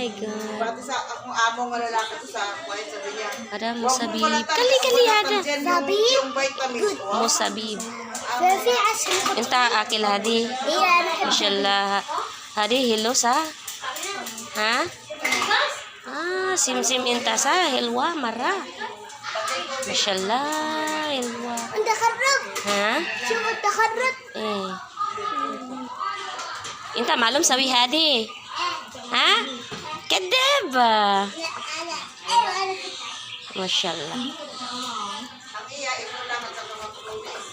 my God. Pati sa akong among nga lalaki to sa quiet sabi niya. Ada mo sabib. Kali ada. Sabi? Yung vitamins. Mo sabib. Fifi asin ko. Inta akil hadi. Inshallah. Hadi hello sa. Ha? Sim inta sa helwa mara. Mashallah helwa. Anda karot. Ha? Cuma karot. Inta malum sawi hadi. Ha? Kadab. Mashallah. Ang iya ito lang sa mga province.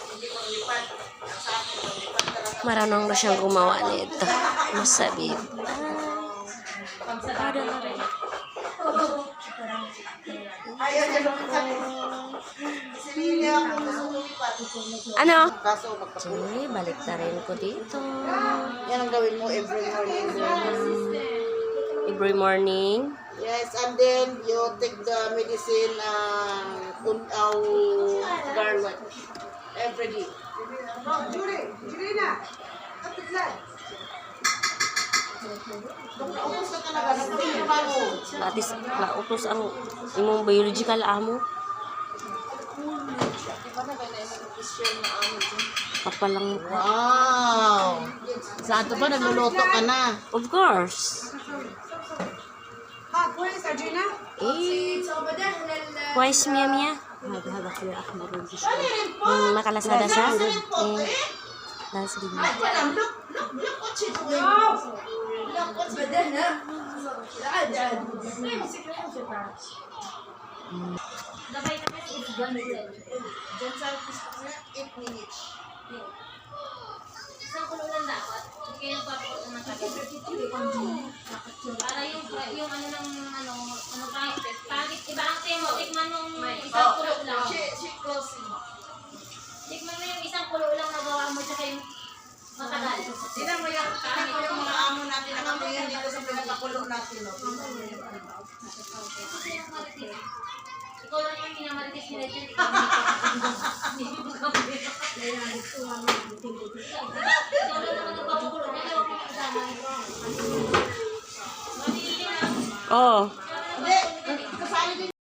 Hindi mo lipat. Ang sa akin lipat talaga. Marunong na siyang gumawa nito. Masabib. Ayaw niya lang sa Sinili ako gusto lipat. Ano? Kaso magpapulong. Sige, balik na rin ko dito. Yan ang gawin mo every morning. Every morning. Yes, and then you take the medicine garlic every day. Ubus ka talaga, nagtingin ba mo? Batis, lautos ang imong biological amo. Iba na ba na yung Christian na ano dyan? Kapalang Wow! Sa ato ba, nagluluto ka na? Of course. Kuwais miya miya. Makalasada sa. Nasa din. Diyan sa 8 minutes. Isang kulo lang dapat. Hindi kayo nagpapakulo ng tagal. Para yung ano ng ano pangit. Iba ang temo. Tikman nung isang kulo lang. She closing. Tikman mo yung isang kulo lang na gawa mo tsaka yung matagal. Tingnan mo yung mga amo natin na kami yan dito sa pinagkakulo natin. No? Ikaw lang yung minamaritis nila dyan. Ikaw lang naman nagpapakulo. Ikaw lang yung kasama. Oh.